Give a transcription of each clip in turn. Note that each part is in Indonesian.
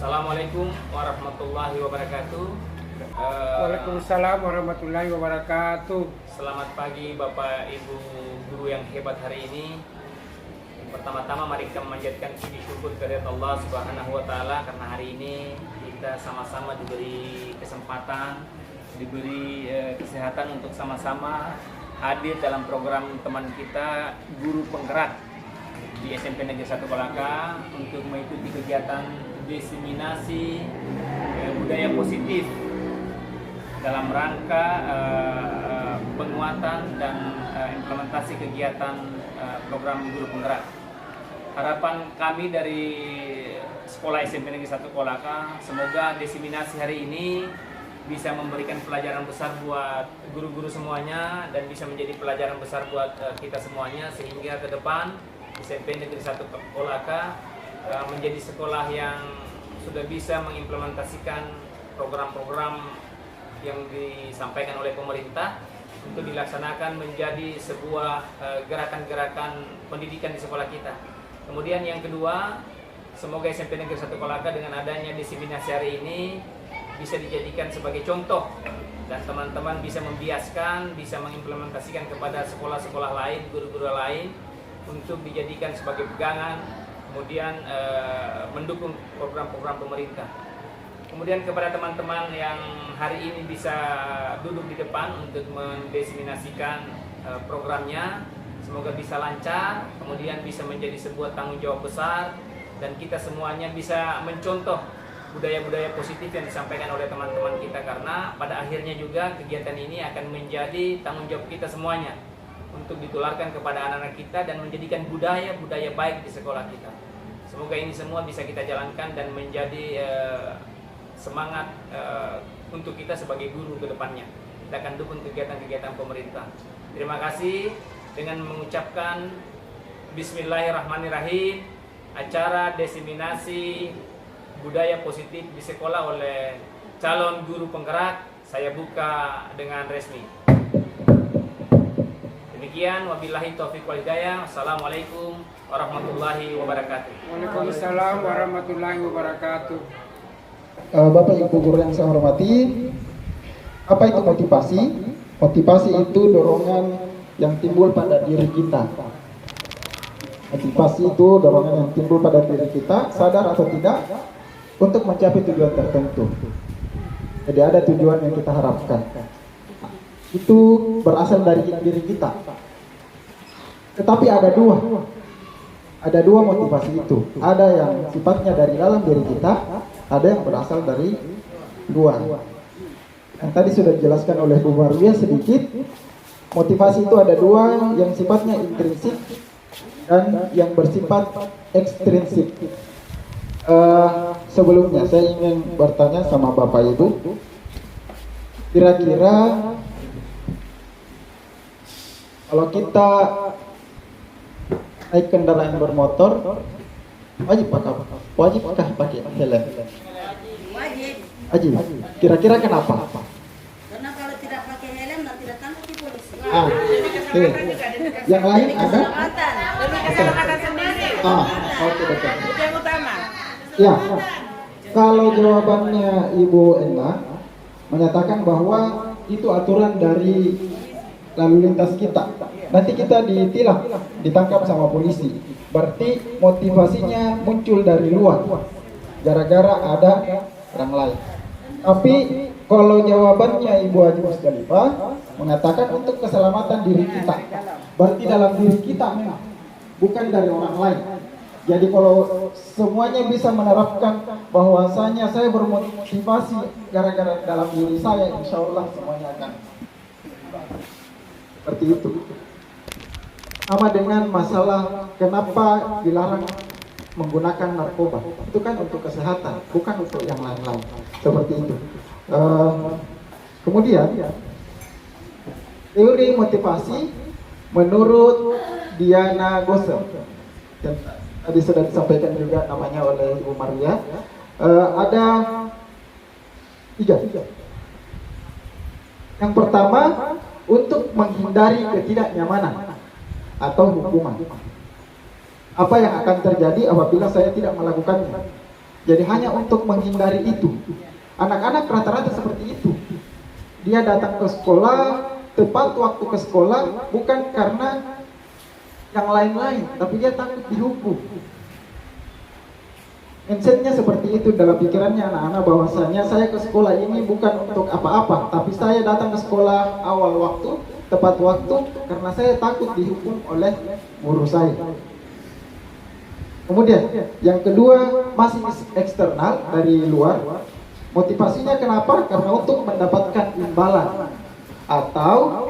Assalamualaikum warahmatullahi wabarakatuh. Waalaikumsalam warahmatullahi wabarakatuh. Selamat pagi Bapak Ibu guru yang hebat hari ini. Pertama-tama mari kita memanjatkan puji syukur kehadirat Allah Subhanahu wa taala karena hari ini kita sama-sama diberi kesempatan, diberi kesehatan untuk sama-sama hadir dalam program teman kita Guru Penggerak di SMP Negeri 1 Kolaka untuk mengikuti kegiatan diseminasi budaya positif dalam rangka penguatan dan implementasi kegiatan program Guru Penggerak. Harapan kami dari Sekolah SMP Negeri 1 Kolaka, semoga diseminasi hari ini bisa memberikan pelajaran besar buat guru-guru semuanya dan bisa menjadi pelajaran besar buat kita semuanya, sehingga ke depan SMP Negeri 1 Kolaka menjadi sekolah yang sudah bisa mengimplementasikan program-program yang disampaikan oleh pemerintah untuk dilaksanakan menjadi sebuah gerakan-gerakan pendidikan di sekolah kita. Kemudian yang kedua, semoga SMP Negeri 1 Kolaka dengan adanya diseminasi hari ini bisa dijadikan sebagai contoh dan teman-teman bisa membiaskan, bisa mengimplementasikan kepada sekolah-sekolah lain, guru-guru lain untuk dijadikan sebagai pegangan, kemudian mendukung program-program pemerintah. Kemudian kepada teman-teman yang hari ini bisa duduk di depan untuk mendiseminasikan programnya, semoga bisa lancar, kemudian bisa menjadi sebuah tanggung jawab besar dan kita semuanya bisa mencontoh budaya-budaya positif yang disampaikan oleh teman-teman kita, karena pada akhirnya juga kegiatan ini akan menjadi tanggung jawab kita semuanya untuk ditularkan kepada anak-anak kita dan menjadikan budaya-budaya baik di sekolah kita. Semoga ini semua bisa kita jalankan dan menjadi semangat untuk kita sebagai guru ke depannya. Kita akan dukung kegiatan-kegiatan pemerintah. Terima kasih. Dengan mengucapkan Bismillahirrahmanirrahim, acara diseminasi budaya positif di sekolah oleh calon guru penggerak saya buka dengan resmi. Demikian, wabillahi taufiq wal hidayah. Assalamualaikum warahmatullahi wabarakatuh. Waalaikumsalam warahmatullahi wabarakatuh. Bapak Ibu guru yang saya hormati, apa itu motivasi? Motivasi itu dorongan yang timbul pada diri kita. Motivasi itu dorongan yang timbul pada diri kita, sadar atau tidak, untuk mencapai tujuan tertentu. Jadi ada tujuan yang kita harapkan. Itu berasal dari diri kita. Tetapi ada dua motivasi itu. Ada yang sifatnya dari dalam diri kita, ada yang berasal dari luar. Yang tadi sudah dijelaskan oleh Bu Marwiyah sedikit. Motivasi itu ada dua, yang sifatnya intrinsik dan yang bersifat ekstrinsik. Sebelumnya saya ingin bertanya sama Bapak Ibu, kira-kira kalau kita naik kendaraan bermotor, wajibkah pakai helm? Wajib. Kira-kira kenapa? Karena kalau tidak pakai helm nanti datang ke polisi. Oke. Yang lain ada? Oke, betul. Itu yang utama. Ya. Kalau jawabannya Ibu Enda menyatakan bahwa itu aturan dari lalu lintas kita. Nanti kita ditilang, ditangkap sama polisi. Berarti motivasinya muncul dari luar, gara-gara ada orang lain. Tapi kalau jawabannya Ibu Haji Musdalifah mengatakan untuk keselamatan diri kita, berarti dalam diri kita memang, bukan dari orang lain. Jadi kalau semuanya bisa menerapkan bahwasanya saya bermotivasi gara-gara dalam diri saya, insya Allah semuanya akan seperti itu. Sama dengan masalah kenapa dilarang menggunakan narkoba, itu kan untuk kesehatan, bukan untuk yang lain-lain, seperti itu. Kemudian teori motivasi menurut Diana Gosel, yang tadi sudah disampaikan juga namanya oleh Ibu Maria, ada tiga. Yang pertama, untuk menghindari ketidaknyamanan atau hukuman. Apa yang akan terjadi apabila saya tidak melakukannya? Jadi hanya untuk menghindari itu. Anak-anak rata-rata seperti itu. Dia datang ke sekolah, tepat waktu ke sekolah, bukan karena yang lain-lain, tapi dia takut dihukum. Mindsetnya seperti itu dalam pikirannya anak-anak, bahwasanya saya ke sekolah ini bukan untuk apa-apa, tapi saya datang ke sekolah awal waktu, tepat waktu, karena saya takut dihukum oleh guru saya. Kemudian yang kedua, masih eksternal dari luar. Motivasinya kenapa? Karena untuk mendapatkan imbalan atau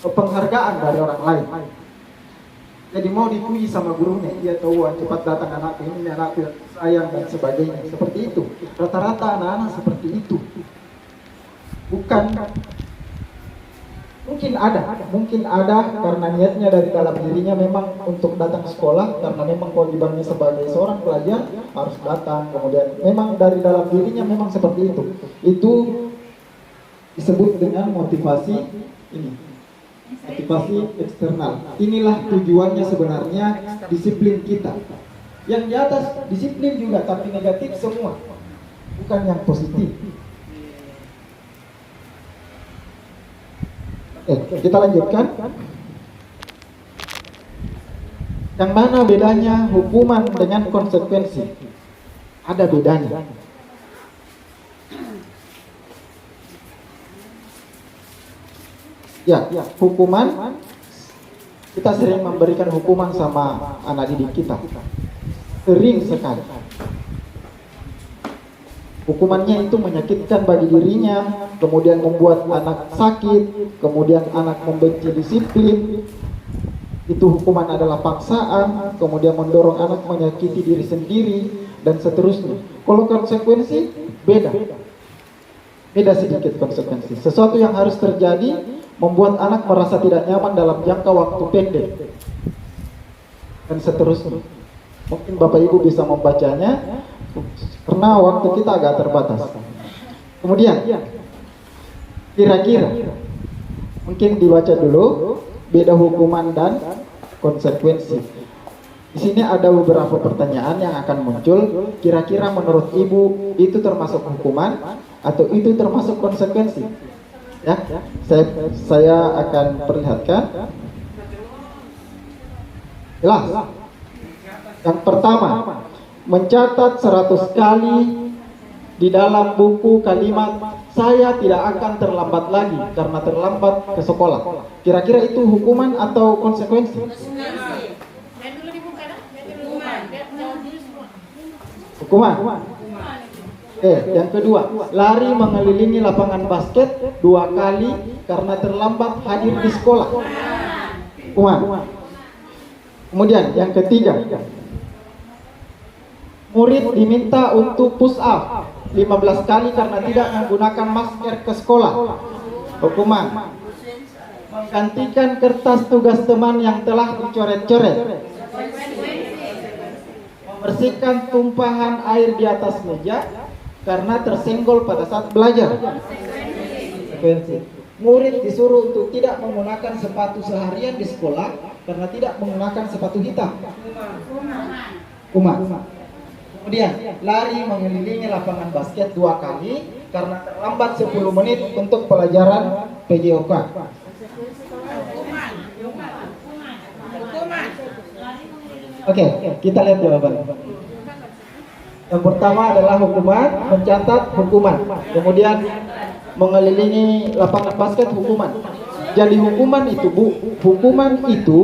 penghargaan dari orang lain. Jadi mau dipuji sama gurunya, dia tahu cepat datang anakku ini anakku yang sayang dan sebagainya. Seperti itu. Rata-rata anak-anak seperti itu. Bukan, mungkin ada karena niatnya dari dalam dirinya memang untuk datang ke sekolah, karena memang kewajibannya sebagai seorang pelajar harus datang. Kemudian memang dari dalam dirinya memang seperti itu. Itu disebut dengan motivasi ini, motivasi eksternal. Inilah tujuannya sebenarnya disiplin kita. Yang di atas disiplin juga, tapi negatif semua, bukan yang positif. Kita lanjutkan. Yang mana bedanya hukuman dengan konsekuensi? Ada bedanya. Ya, hukuman, kita sering memberikan hukuman sama anak didik kita. Sering sekali. Hukumannya itu menyakitkan bagi dirinya, kemudian membuat anak sakit, kemudian anak membenci disiplin. Itu hukuman adalah paksaan, kemudian mendorong anak menyakiti diri sendiri, dan seterusnya. Kalau konsekuensi, beda sedikit konsekuensi. Sesuatu yang harus terjadi, membuat anak merasa tidak nyaman dalam jangka waktu pendek, dan seterusnya. Mungkin Bapak Ibu bisa membacanya, karena waktu kita agak terbatas. Kemudian, kira-kira mungkin dibaca dulu beda hukuman dan konsekuensi. Di sini ada beberapa pertanyaan yang akan muncul. Kira-kira menurut Ibu itu termasuk hukuman atau itu termasuk konsekuensi? Ya, saya akan perlihatkan. Jelas. Yang pertama, mencatat 100 kali di dalam buku kalimat saya tidak akan terlambat lagi karena terlambat ke sekolah. Kira-kira itu hukuman atau konsekuensi? Hukuman. Yang kedua, lari mengelilingi lapangan basket 2 kali karena terlambat hadir di sekolah. Hukuman. Kemudian yang ketiga, murid diminta untuk push up 15 kali karena tidak menggunakan masker ke sekolah. Hukuman. Menggantikan kertas tugas teman yang telah dicoret-coret. Membersihkan tumpahan air di atas meja karena tersenggol pada saat belajar. Murid disuruh untuk tidak menggunakan sepatu seharian di sekolah karena tidak menggunakan sepatu hitam. Hukuman. Kemudian lari mengelilingi lapangan basket 2 kali karena terlambat 10 menit untuk pelajaran PJOK. Oke, kita lihat jawaban. Yang pertama adalah hukuman, mencatat hukuman. Kemudian mengelilingi lapangan basket hukuman. Jadi hukuman itu, hukuman itu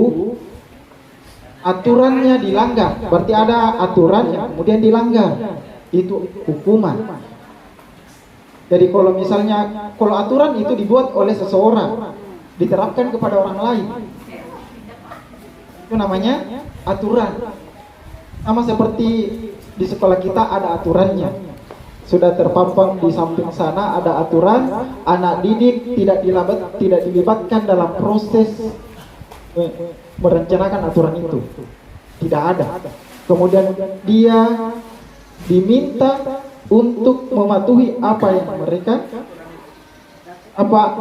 aturannya dilanggar. Berarti ada aturan yang kemudian dilanggar. Itu hukuman. Jadi kalau misalnya, kalau aturan itu dibuat oleh seseorang, diterapkan kepada orang lain, itu namanya aturan. Sama seperti di sekolah kita ada aturannya. Sudah terpampang di samping sana ada aturan. Anak didik tidak dilibatkan dalam proses merencanakan aturan itu. Tidak ada. Kemudian dia diminta untuk mematuhi apa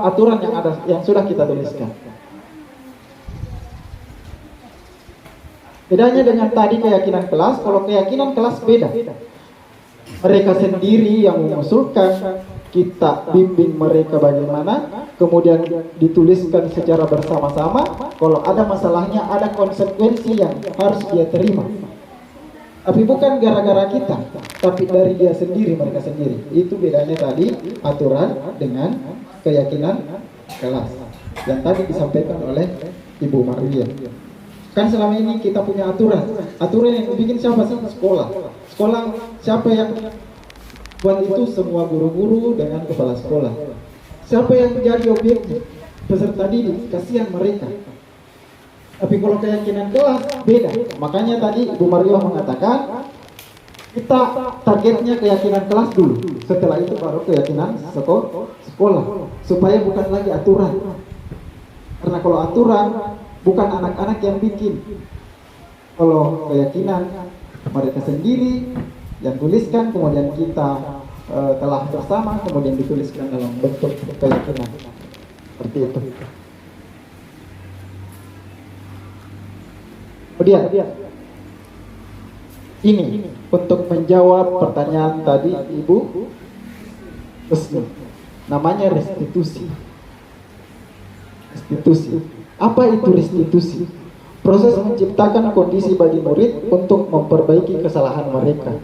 aturan yang ada, yang sudah kita tuliskan. Bedanya dengan tadi keyakinan kelas, kalau keyakinan kelas beda. mereka sendiri yang mengusulkan, kita bimbing mereka bagaimana, kemudian dituliskan secara bersama-sama. Kalau ada masalahnya, ada konsekuensi yang harus dia terima. Tapi bukan gara-gara kita, tapi dari dia sendiri, mereka sendiri. Itu bedanya tadi aturan dengan keyakinan kelas yang tadi disampaikan oleh Ibu Maria. Kan selama ini kita punya aturan yang bikin siapa sih? Sekolah siapa yang buat itu? Semua guru-guru dengan kepala sekolah. Siapa yang jadi objeknya? Peserta didik, kasihan mereka. Tapi kalau keyakinan kelas beda. Makanya tadi Ibu Maria mengatakan kita targetnya keyakinan kelas dulu, setelah itu baru keyakinan sekolah, supaya bukan lagi aturan. Karena kalau aturan bukan anak-anak yang bikin, kalau keyakinan mereka sendiri yang tuliskan, kemudian kita telah bersama, kemudian dituliskan dalam bentuk keyakinan seperti itu. Kemudian ini untuk menjawab pertanyaan tadi Ibu Husni, namanya restitusi. Apa itu restitusi? Proses menciptakan kondisi bagi murid untuk memperbaiki kesalahan mereka,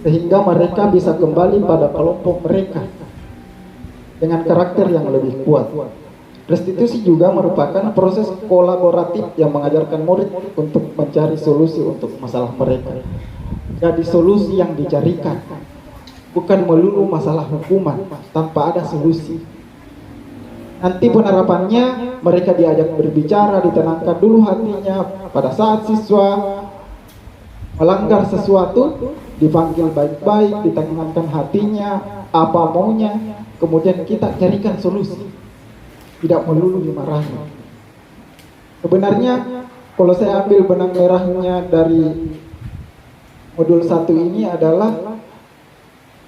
sehingga mereka bisa kembali pada kelompok mereka dengan karakter yang lebih kuat. Restitusi juga merupakan proses kolaboratif yang mengajarkan murid untuk mencari solusi untuk masalah mereka. Jadi solusi yang dicarikan, bukan melulu masalah hukuman tanpa ada solusi. Nanti penerapannya mereka diajak berbicara, ditenangkan dulu hatinya. Pada saat siswa melanggar sesuatu, dipanggil baik-baik, ditenangkan hatinya, apa maunya, kemudian kita carikan solusi. Tidak melulu dimarahi. Sebenarnya kalau saya ambil benang merahnya dari modul 1 ini adalah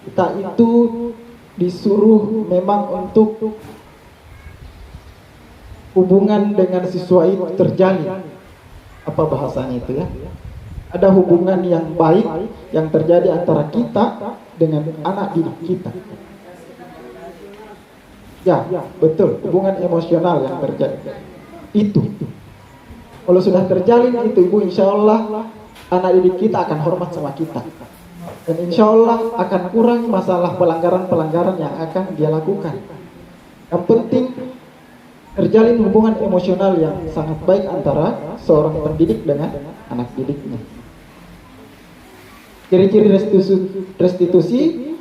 kita itu disuruh memang untuk hubungan dengan siswa itu terjalin. Apa bahasanya itu ya? Ada hubungan yang baik yang terjadi antara kita dengan anak didik kita. Ya, betul, hubungan emosional yang terjadi. Itu. Kalau sudah terjalin itu Ibu, insya Allah anak didik kita akan hormat sama kita. Dan insya Allah akan kurang masalah pelanggaran-pelanggaran yang akan dia lakukan. Yang penting terjalin hubungan emosional yang sangat baik antara seorang pendidik dengan anak didiknya. Ciri-ciri restitusi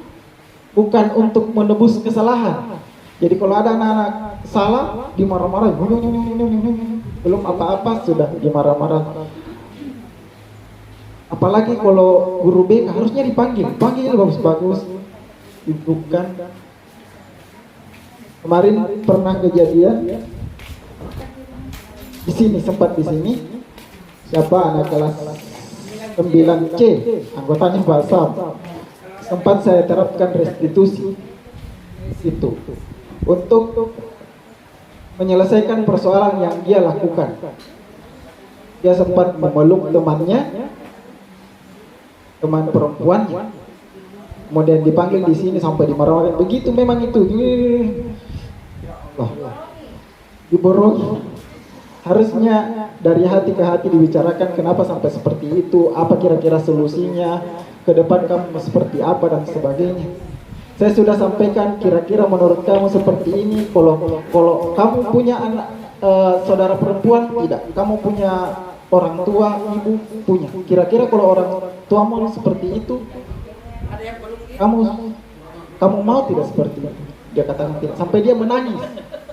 bukan untuk menebus kesalahan. Jadi kalau ada anak-anak salah, dimarah-marah, belum apa-apa sudah dimarah-marah. Apalagi kalau guru BK harusnya dipanggil bagus-bagus, dudukkan. Kemarin pernah kejadian di sini, sempat di sini, siapa anak kelas 9C, anggotanya Basam, sempat saya terapkan restitusi itu untuk menyelesaikan persoalan yang dia lakukan. Dia sempat memeluk temannya, teman perempuannya, kemudian dipanggil di sini sampai dimarah-marahin. Begitu memang itu. Loh, diborogi. Harusnya dari hati ke hati dibicarakan kenapa sampai seperti itu, apa kira-kira solusinya, ke depan kamu seperti apa dan sebagainya. Saya sudah sampaikan kira-kira menurut kamu seperti ini. Kalau kamu punya anak saudara perempuan, tidak, kamu punya orang tua, ibu punya. Kira-kira kalau orang tuamu seperti itu, kamu mau tidak seperti itu? Dia katakan tidak, sampai dia menangis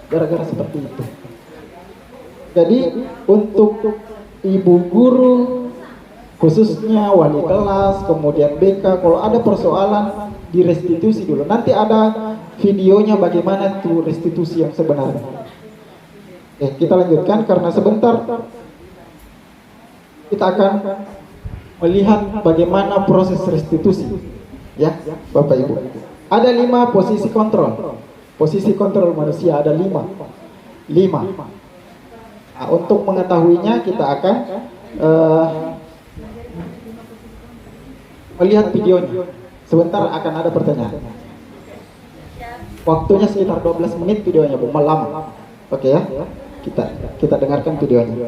gara-gara seperti itu. Jadi untuk ibu guru, khususnya wali kelas, kemudian BK, kalau ada persoalan direstitusi dulu. Nanti ada videonya bagaimana tuh restitusi yang sebenarnya. Kita lanjutkan karena sebentar kita akan melihat bagaimana proses restitusi. Ya, Bapak Ibu. Ada 5 posisi kontrol. Posisi kontrol manusia ada 5. Nah, untuk mengetahuinya kita akan melihat videonya. Sebentar akan ada pertanyaan. Waktunya sekitar 12 menit videonya, Bu, lama. Oke ya? Kita dengarkan videonya.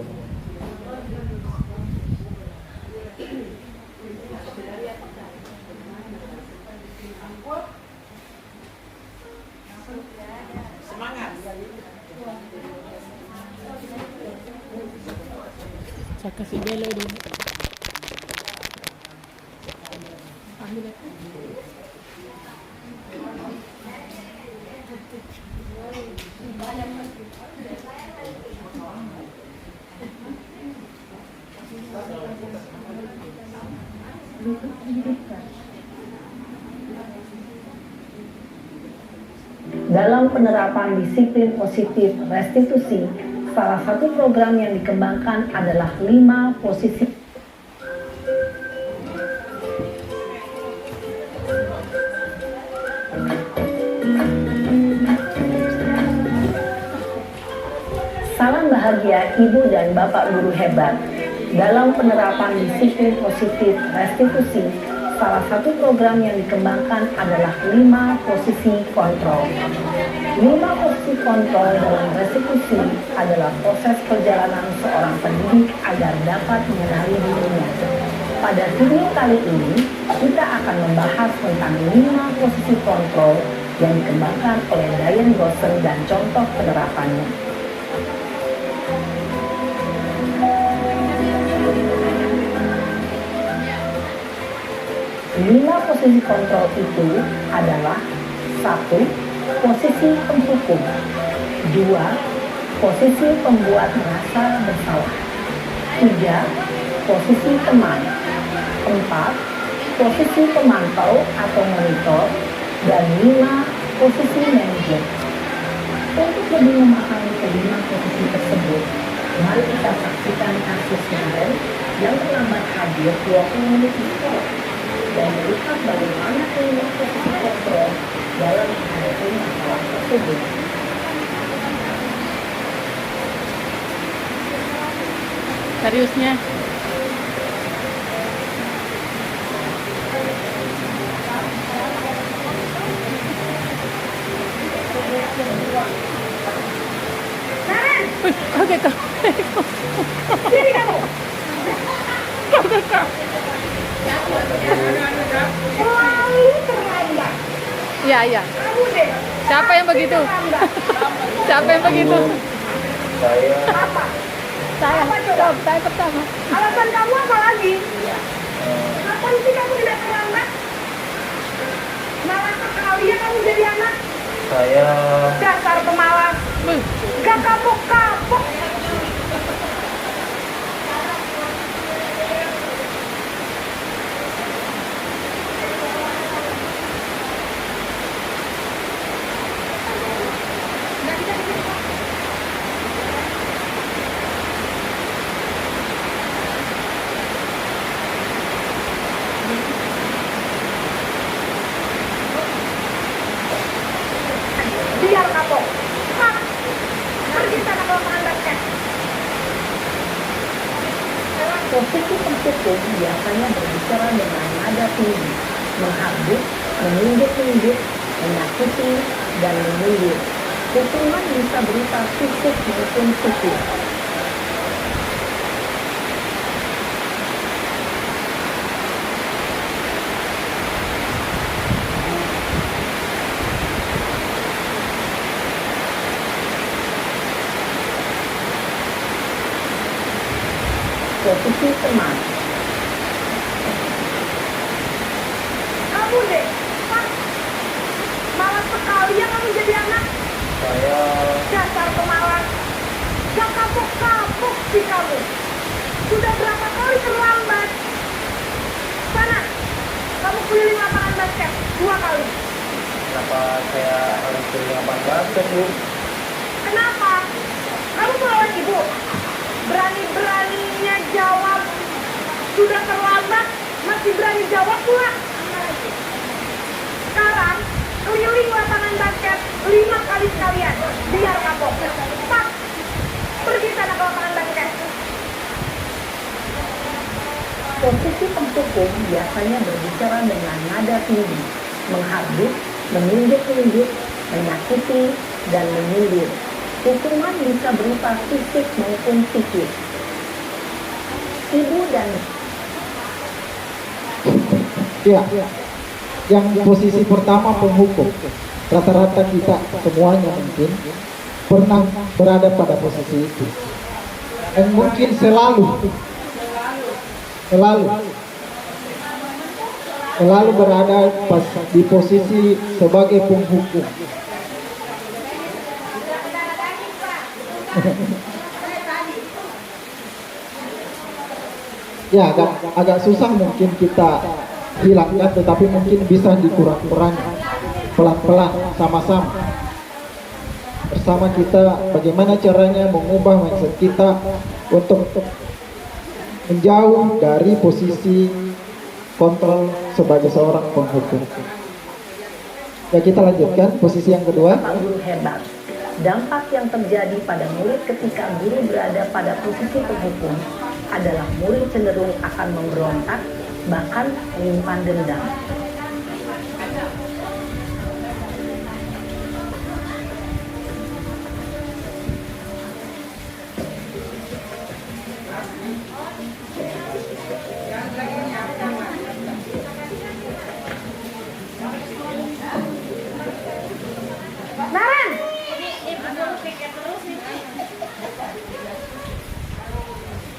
Saya kasih belo dulu. Ambil ya. Dalam penerapan disiplin positif restitusi, salah satu program yang dikembangkan adalah 5 posisi Salam bahagia Ibu dan Bapak guru hebat. Dalam penerapan disiplin positif restitusi, salah satu program yang dikembangkan adalah 5 posisi kontrol. 5 posisi kontrol dalam restitusi adalah proses perjalanan seorang pendidik agar dapat mengenali dirinya. Pada video kali ini, kita akan membahas tentang 5 posisi kontrol yang dikembangkan oleh Diane Gossen dan contoh penerapannya. 5 posisi kontrol itu adalah 1. Posisi penghukum. 2. Posisi pembuat merasa bersalah. 3. Posisi teman. 4. Posisi pemantau atau monitor. Dan 5. Posisi manajer. Untuk lebih memahami kelima posisi tersebut, mari kita saksikan kasus kemarin yang terlambat hadir 20 menit di sekolah dan melihat bagaimana kelima posisi kontrol dalam menghadapi masalah tersebut. Seriusnya. Wih, kaget kak. Sini kamu. Kaget kak. Selalu terlambat. Iya, iya. Kamu deh. Siapa yang begitu? Terlambat. Siapa yang begitu? Apa? Saya. Apa coba? Saya pertama. Alasan kamu apa lagi? Ngapain sih kamu tidak terlambat? Malah sekalian kamu jadi anak. Saya Dasar pemalas. Wih, Gak kapok-kapok. Biar kapok. Pak, pergi sana ke lapangan basket. Posisi penghukum biasanya berbicara dengan nada tinggi, menghardus, menunjuk-nunjuk, menyakiti, dan menyindir. Hukuman bisa berupa fisik maupun psikis. Posisi teman. Kamu deh, Pak. Malas sekali ya kamu jadi anak. saya Dasar pemalas. Gak kapok-kapok sih kamu. Sudah berapa kali terlambat. Sana, kamu keliling lapangan basket 2 kali. kenapa saya harus keliling lapangan basket, Bu? Kenapa? Kamu melawan ibu. Berani-beraninya jawab. Sudah terlambat, masih berani jawab pula. Sekarang, keliling lapangan basket 5 kali sekalian. Biar kapok. Pak, pergi sana ke lapangan basket. Posisi penghukum biasanya berbicara dengan nada tinggi, menghardit, menunjuk-nunjuk, menyakiti, dan menyindir. Hukuman bisa berupa fisik maupun psikis. Ibu dan Ya, yang posisi pertama penghukum. Rata-rata kita semuanya mungkin pernah berada pada posisi itu. Dan mungkin selalu berada pas di posisi sebagai penghukum. Ya, agak susah mungkin kita hilangkan, tetapi mungkin bisa dikurang-kurangi pelan-pelan, sama-sama bersama kita. Bagaimana caranya mengubah mindset kita untuk menjauh dari posisi kontrol sebagai seorang penghukum. Ya, kita lanjutkan posisi yang kedua. Pak guru hebat. Dampak yang terjadi pada murid ketika guru berada pada posisi penghukum adalah murid cenderung akan memberontak, bahkan menyimpan dendam.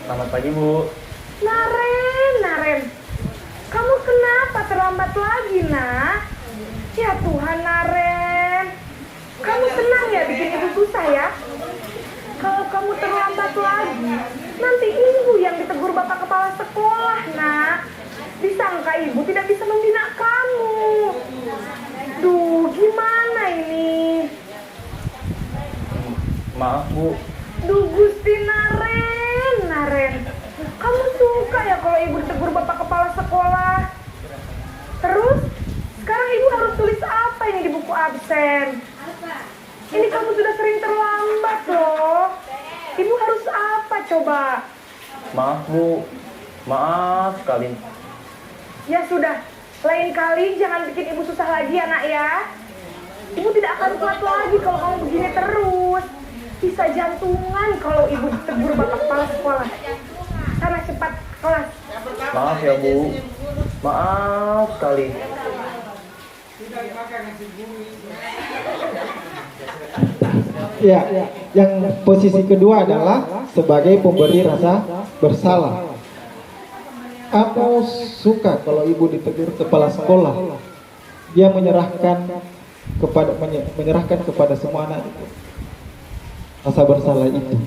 Selamat pagi, Bu. Naren, kamu kenapa terlambat lagi, nak? Ya Tuhan, Naren, kamu senang ya bikin ibu susah ya? Kalau kamu terlambat lagi, nanti ibu yang ditegur bapak kepala sekolah, nak. Disangka ibu tidak bisa membina kamu. Duh, gimana ini? Maaf, Bu. Duh, Gusti Naren, kamu suka ya kalau ibu ditegur bapak kepala sekolah? Terus, sekarang ibu harus tulis apa ini di buku absen? Ini kamu sudah sering terlambat loh. Ibu harus apa coba? Maaf, Bu. Maaf sekali. Ya sudah, lain kali jangan bikin ibu susah lagi ya, nak ya. Ibu tidak akan kuat lagi kalau kamu begini terus. Bisa jantungan kalau ibu ditegur bapak kepala sekolah. Sana cepat kelas. Maaf ya, Bu. Maaf sekali. Ya, yang posisi kedua adalah sebagai pemberi rasa bersalah. Kamu suka kalau ibu ditegur kepala sekolah, dia menyerahkan kepada semua anak itu rasa bersalah itu.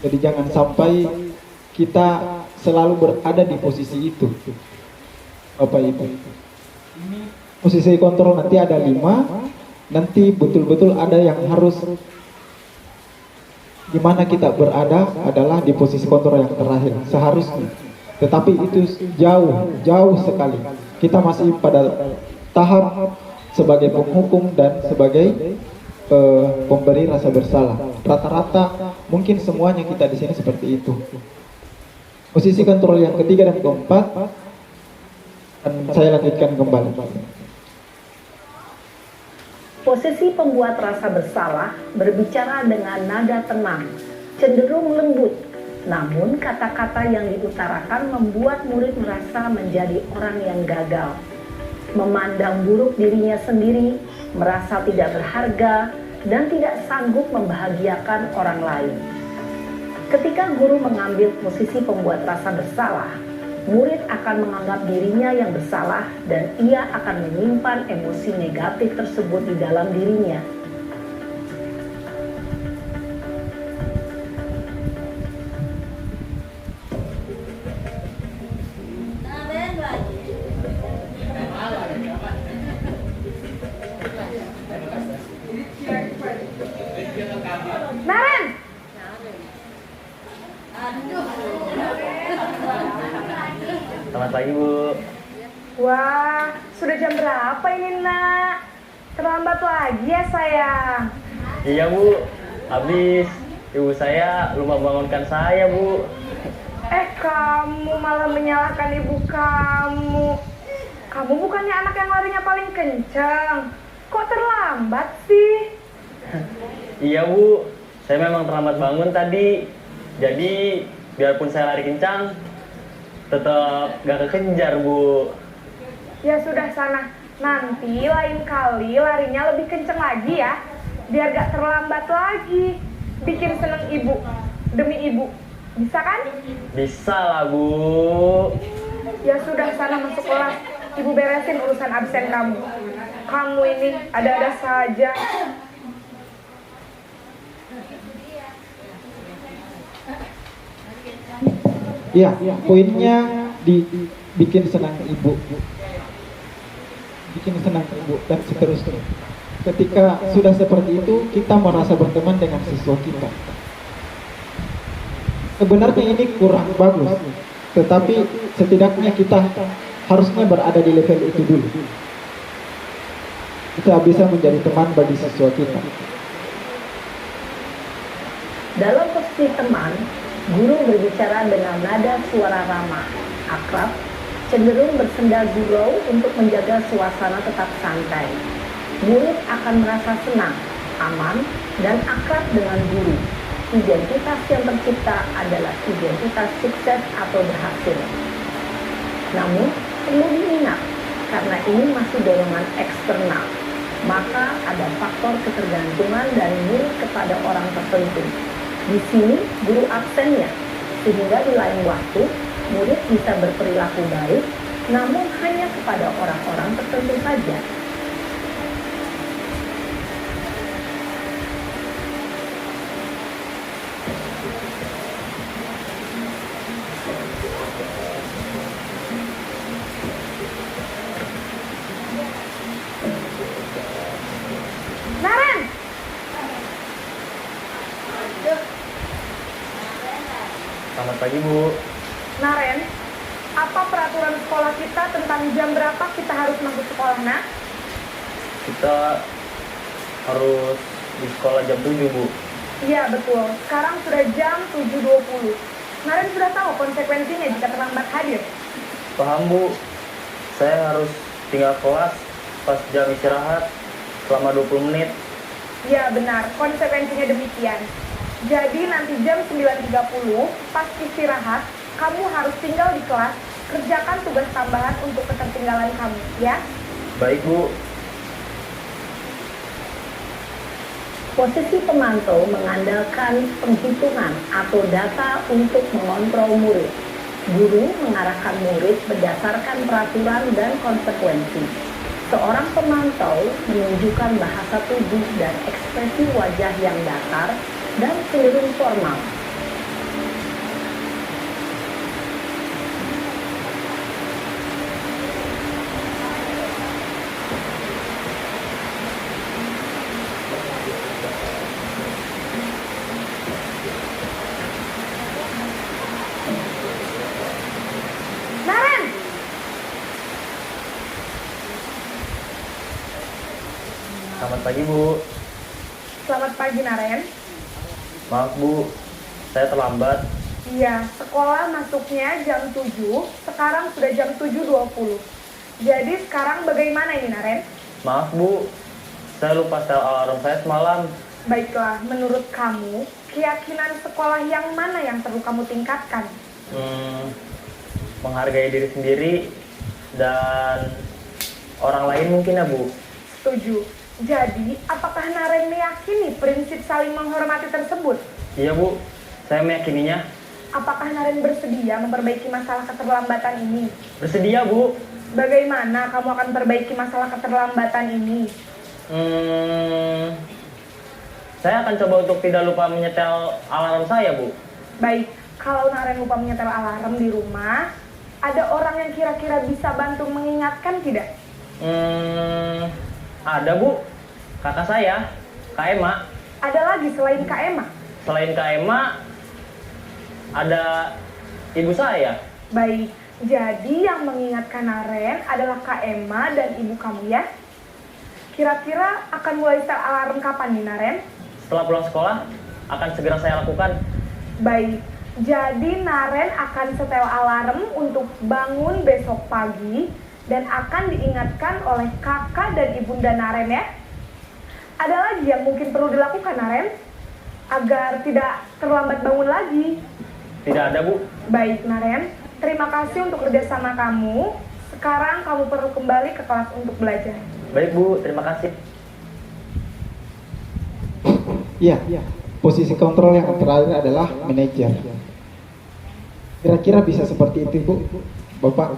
Jadi jangan sampai kita selalu berada di posisi itu, Bapak Ibu. Posisi kontrol nanti ada 5, nanti betul-betul ada yang harus di mana kita berada adalah di posisi kontrol yang terakhir seharusnya. Tetapi itu jauh sekali. Kita masih pada tahap sebagai penghukum dan sebagai pemberi rasa bersalah. Rata-rata mungkin semuanya kita di sini seperti itu. Posisi kontrol yang ketiga dan keempat dan saya lanjutkan kembali. Posisi pembuat rasa bersalah berbicara dengan nada tenang, cenderung lembut. Namun kata-kata yang diutarakan membuat murid merasa menjadi orang yang gagal, memandang buruk dirinya sendiri, merasa tidak berharga, dan tidak sanggup membahagiakan orang lain. Ketika guru mengambil posisi pembuat rasa bersalah, murid akan menganggap dirinya yang bersalah dan ia akan menyimpan emosi negatif tersebut di dalam dirinya. Naren! Selamat pagi, Bu. Wah, sudah jam berapa ini, nak? Terlambat lagi ya, sayang. Iya, Bu. Habis ibu saya lupa bangunkan saya, Bu. Kamu malah menyalahkan ibu kamu. Kamu bukannya anak yang larinya paling kencang. Kok terlambat sih? Iya Bu, saya memang terlambat bangun tadi. Jadi biarpun saya lari kencang, tetap gak kekejar Bu. Ya sudah sana. Nanti lain kali larinya lebih kencang lagi ya. Biar gak terlambat lagi. Bikin seneng ibu. Demi ibu. Bisa kan? Bisa lah Bu. Ya sudah sana masuk kelas. Ibu beresin urusan absen kamu. Kamu ini ada-ada saja. Iya, poinnya dibikin senang ibu. Bikin senang ibu dan seterusnya. Ketika sudah seperti itu, kita merasa berteman dengan siswa kita. Sebenarnya ini kurang bagus, tetapi setidaknya kita harusnya berada di level itu dulu. Kita bisa menjadi teman bagi siswa kita. Dalam posisi teman, guru berbicara dengan nada suara ramah, akrab, cenderung bersenda gurau untuk menjaga suasana tetap santai. Murid akan merasa senang, aman, dan akrab dengan guru. Identitas yang tercipta adalah identitas sukses atau berhasil. Namun, perlu diingat, karena ini masih dorongan eksternal, maka ada faktor ketergantungan dari murid kepada orang tertentu. Di sini, guru absennya, sehingga di lain waktu, murid bisa berperilaku baik, namun hanya kepada orang-orang tertentu saja. Naren! Selamat pagi Bu. Naren, apa peraturan sekolah kita tentang jam berapa kita harus masuk sekolah, nak? Kita harus di sekolah jam 7 Bu. Iya, betul. Sekarang sudah jam 7.20. Naren sudah tahu konsekuensinya jika terlambat hadir. Paham Bu, saya harus tinggal kelas pas jam istirahat selama 20 menit. Ya benar, konsekuensinya demikian. Jadi nanti jam 9.30 pas istirahat, kamu harus tinggal di kelas, kerjakan tugas tambahan untuk ketertinggalan kamu, ya? Baik Bu. Posisi pemantau mengandalkan penghitungan atau data untuk mengontrol murid. Guru mengarahkan murid berdasarkan peraturan dan konsekuensi. Seorang pemantau menunjukkan bahasa tubuh dan ekspresi wajah yang datar dan cenderung formal. Naren! Selamat pagi Bu. Selamat pagi, Naren. Maaf Bu, saya terlambat. Iya, sekolah masuknya jam 7, sekarang sudah jam 7.20. Jadi sekarang bagaimana ini, Naren? Maaf Bu, saya lupa setel alarm saya semalam. Baiklah, menurut kamu, keyakinan sekolah yang mana yang perlu kamu tingkatkan? Menghargai diri sendiri dan orang lain mungkin ya Bu. Setuju. Jadi, apakah Naren meyakini prinsip saling menghormati tersebut? Iya Bu, saya meyakininya. Apakah Naren bersedia memperbaiki masalah keterlambatan ini? Bersedia Bu. Bagaimana kamu akan perbaiki masalah keterlambatan ini? Saya akan coba untuk tidak lupa menyetel alarm saya Bu. Baik, kalau Naren lupa menyetel alarm di rumah, ada orang yang kira-kira bisa bantu mengingatkan tidak? Ada Bu, kakak saya, Kak Ema. Ada lagi selain Kak Ema? Selain Kak Ema, ada ibu saya. Baik, jadi yang mengingatkan Naren adalah Kak Ema dan ibu kamu ya? Kira-kira akan mulai setel alarm kapan nih, Naren? Setelah pulang sekolah, akan segera saya lakukan. Baik, Jadi Naren akan setel alarm untuk bangun besok pagi dan akan diingatkan oleh kakak dan ibunda Naren ya. Ada lagi yang mungkin perlu dilakukan Naren agar tidak terlambat bangun lagi? Tidak ada, Bu. Baik Naren, terima kasih untuk kerjasama kamu. Sekarang kamu perlu kembali ke kelas untuk belajar. Baik, Bu. Terima kasih. Iya, posisi kontrol yang terakhir adalah manajer. Kira-kira bisa seperti itu, Bu, Bapak?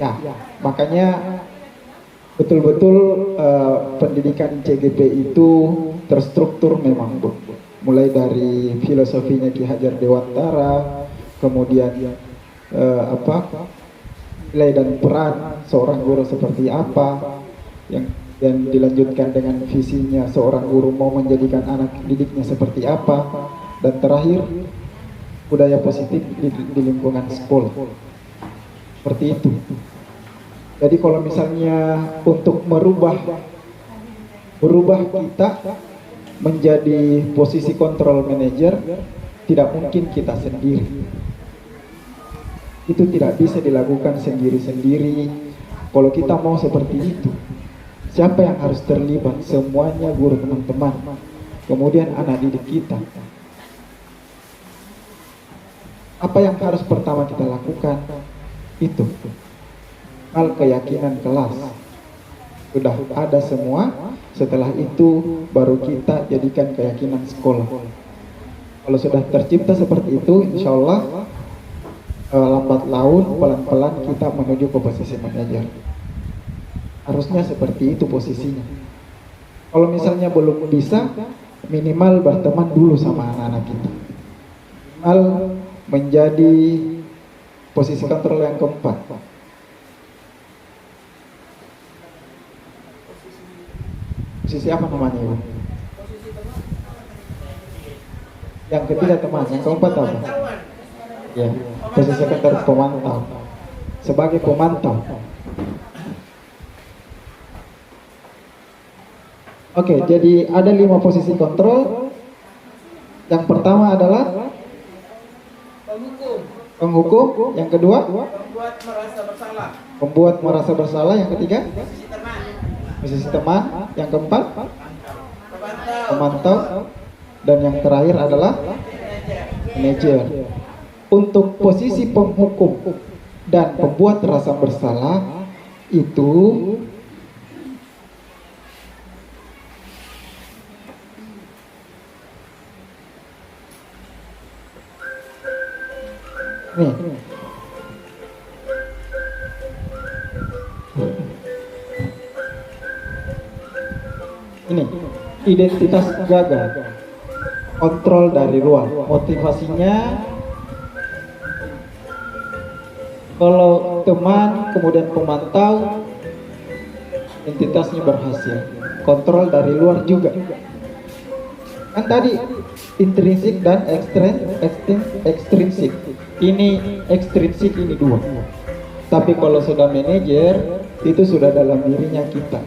Ya, makanya betul-betul pendidikan CGP itu terstruktur memang, Bu. Mulai dari filosofinya Ki Hajar Dewantara, kemudian nilai dan peran seorang guru seperti apa, dan dilanjutkan dengan visinya seorang guru mau menjadikan anak didiknya seperti apa, dan terakhir budaya positif di lingkungan sekolah. Seperti itu. Jadi kalau misalnya untuk merubah kita menjadi posisi kontrol manager, tidak mungkin kita sendiri. Itu tidak bisa dilakukan sendiri-sendiri. Kalau kita mau seperti itu, siapa yang harus terlibat? Semuanya guru, teman-teman, kemudian anak didik kita. Apa yang harus pertama kita lakukan? Itu hal keyakinan kelas. Sudah ada semua, setelah itu baru kita jadikan keyakinan sekolah. Kalau sudah tercipta seperti itu, insya Allah lambat laun pelan-pelan kita menuju ke posisi manajer. Harusnya seperti itu posisinya. Kalau misalnya belum bisa, minimal berteman dulu sama anak-anak kita. Minimal menjadi posisi kontrol yang keempat. Posisi apa namanya, Ibu? Yang ketiga teman, yang keempat apa? Ya, posisi kontrol pemantau. Sebagai pemantau. Oke, jadi ada 5 posisi kontrol. Yang pertama adalah penghukum. Yang kedua, membuat merasa bersalah. Yang ketiga, posisi teman. Yang keempat, pemantau. Dan yang terakhir adalah manajer. Untuk posisi penghukum dan pembuat rasa bersalah itu nih. Ini identitas gagal, kontrol dari luar. Motivasinya kalau teman kemudian pemantau, identitasnya berhasil. Kontrol dari luar juga. Kan tadi intrinsik dan ekstrinsik. Ini ekstrinsik, ini 2. Tapi kalau sudah manajer, itu sudah dalam dirinya kita.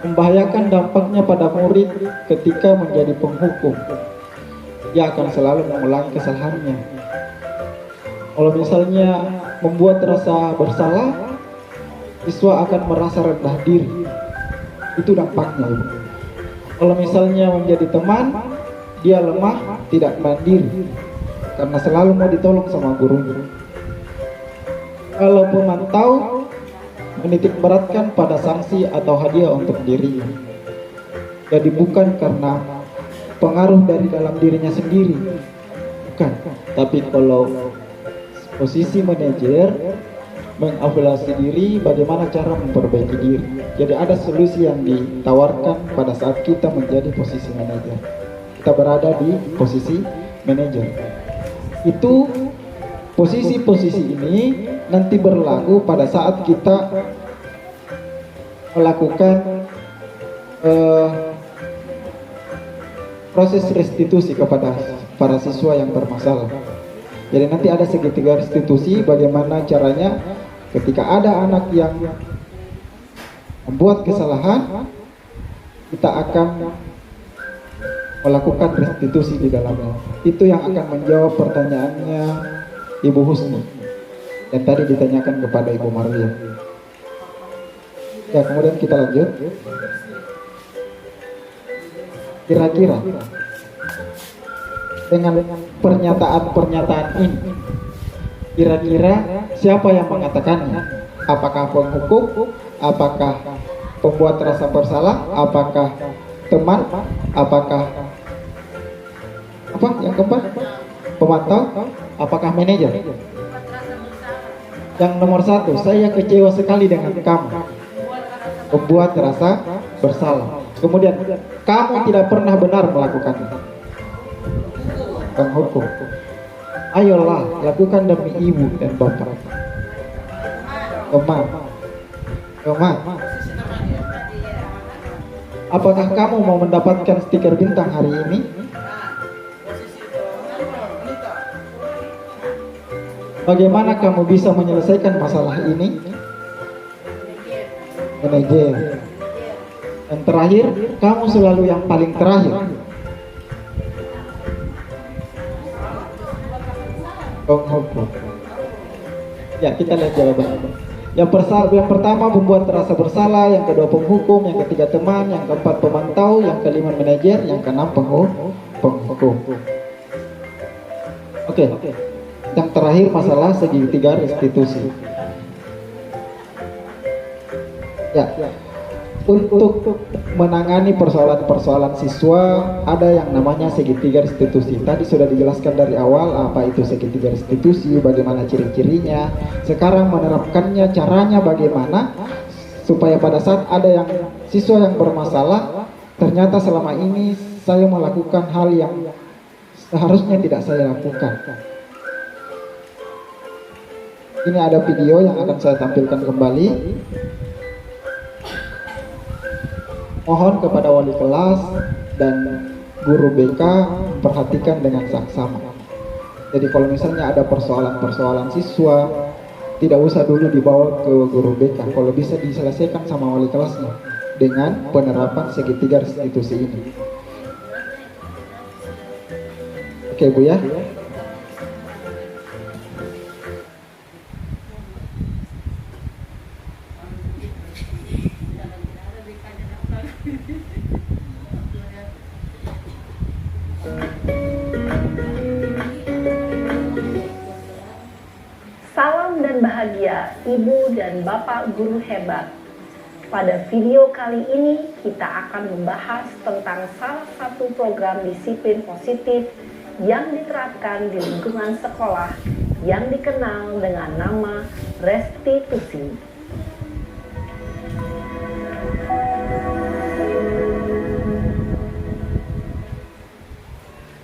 Membahayakan dampaknya pada murid ketika menjadi penghukum. Dia akan selalu mengulangi kesalahannya. Kalau misalnya membuat rasa bersalah, siswa akan merasa rendah diri. Itu dampaknya, Ibu. Kalau misalnya menjadi teman, dia lemah, tidak mandiri, karena selalu mau ditolong sama gurunya. Kalau pemantau, menitik beratkan pada sanksi atau hadiah untuk dirinya. Jadi bukan karena pengaruh dari dalam dirinya sendiri, bukan. Tapi kalau posisi manajer, mengevaluasi diri, bagaimana cara memperbaiki diri. Jadi ada solusi yang ditawarkan pada saat kita menjadi posisi manajer. Kita berada di posisi manajer. Itu posisi-posisi ini nanti berlaku pada saat kita melakukan proses restitusi kepada para siswa yang bermasalah. Jadi nanti ada segitiga restitusi, bagaimana caranya ketika ada anak yang membuat kesalahan, kita akan melakukan restitusi di dalamnya. Itu yang akan menjawab pertanyaannya Ibu Husni yang tadi ditanyakan kepada Ibu Maria. Ya, kemudian kita lanjut. Kira-kira dengan pernyataan-pernyataan ini, kira-kira siapa yang mengatakannya? Apakah penghukum? Apakah pembuat rasa bersalah? Apakah teman? Apakah apa yang keempat? Pemantau? Apakah manajer? Yang nomor 1, saya kecewa sekali dengan kamu, pembuat rasa bersalah. Kemudian kamu tidak pernah benar melakukannya. Penghukum, ayolah lakukan demi ibu dan bapak. Teman, apakah kamu mau mendapatkan stiker bintang hari ini? Bagaimana kamu bisa menyelesaikan masalah ini? Manajer. Yang terakhir, kamu selalu yang paling terakhir. Penghukum. Ya, kita lihat jawabannya. Yang pertama membuat terasa bersalah, yang kedua penghukum, yang ketiga teman, yang keempat pemantau, yang kelima manajer, yang keenam penghukum. Oke. Yang terakhir masalah segitiga restitusi. Ya. Untuk menangani persoalan-persoalan siswa, ada yang namanya segitiga restitusi. Tadi sudah dijelaskan dari awal apa itu segitiga restitusi, bagaimana ciri-cirinya. Sekarang menerapkannya, caranya bagaimana supaya pada saat ada yang siswa yang bermasalah, ternyata selama ini saya melakukan hal yang seharusnya tidak saya lakukan. Ini ada video yang akan saya tampilkan kembali. Mohon kepada wali kelas dan guru BK perhatikan dengan saksama. Jadi kalau misalnya ada persoalan-persoalan siswa, tidak usah dulu dibawa ke guru BK. Kalau bisa diselesaikan sama wali kelasnya dengan penerapan segitiga restitusi ini. Oke Bu ya. Salam dan bahagia Ibu dan Bapak guru hebat. Pada video kali ini kita akan membahas tentang salah satu program disiplin positif yang diterapkan di lingkungan sekolah yang dikenal dengan nama restitusi.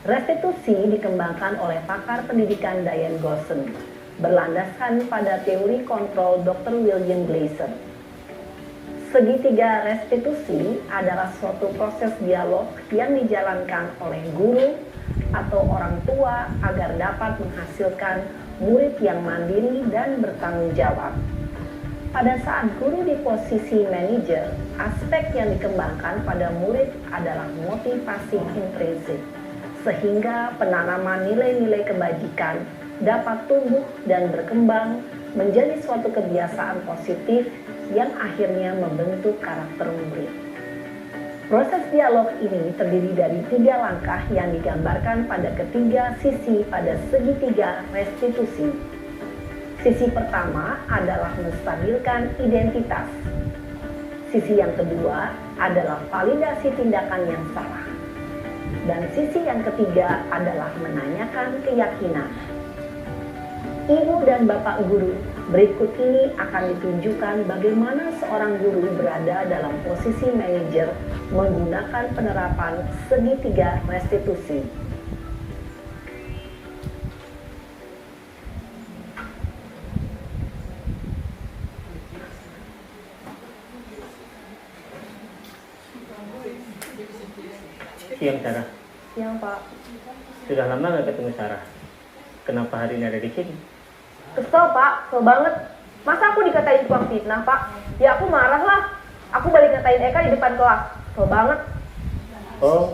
Restitusi dikembangkan oleh pakar pendidikan Diane Gosson, berlandaskan pada teori kontrol Dr. William Glasser. Segitiga restitusi adalah suatu proses dialog yang dijalankan oleh guru atau orang tua agar dapat menghasilkan murid yang mandiri dan bertanggung jawab. Pada saat guru di posisi manajer, aspek yang dikembangkan pada murid adalah motivasi intrinsik, sehingga penanaman nilai-nilai kebajikan dapat tumbuh dan berkembang menjadi suatu kebiasaan positif yang akhirnya membentuk karakter murid. Proses dialog ini terdiri dari 3 langkah yang digambarkan pada ketiga sisi pada segitiga restitusi. Sisi pertama adalah menstabilkan identitas. Sisi yang kedua adalah validasi tindakan yang salah. Dan sisi yang ketiga adalah menanyakan keyakinan. Ibu dan Bapak guru, berikut ini akan ditunjukkan bagaimana seorang guru berada dalam posisi manajer menggunakan penerapan segitiga restitusi. Siang Sarah. Siang Pak. Sudah lama nggak ketemu Sarah? kenapa hari ini ada di sini? Kesel Pak, kesel banget. Masa aku dikatain tukang fitnah Pak? Ya aku marah lah. Aku balik ngatain Eka di depan kelas. Kesel banget. Oh,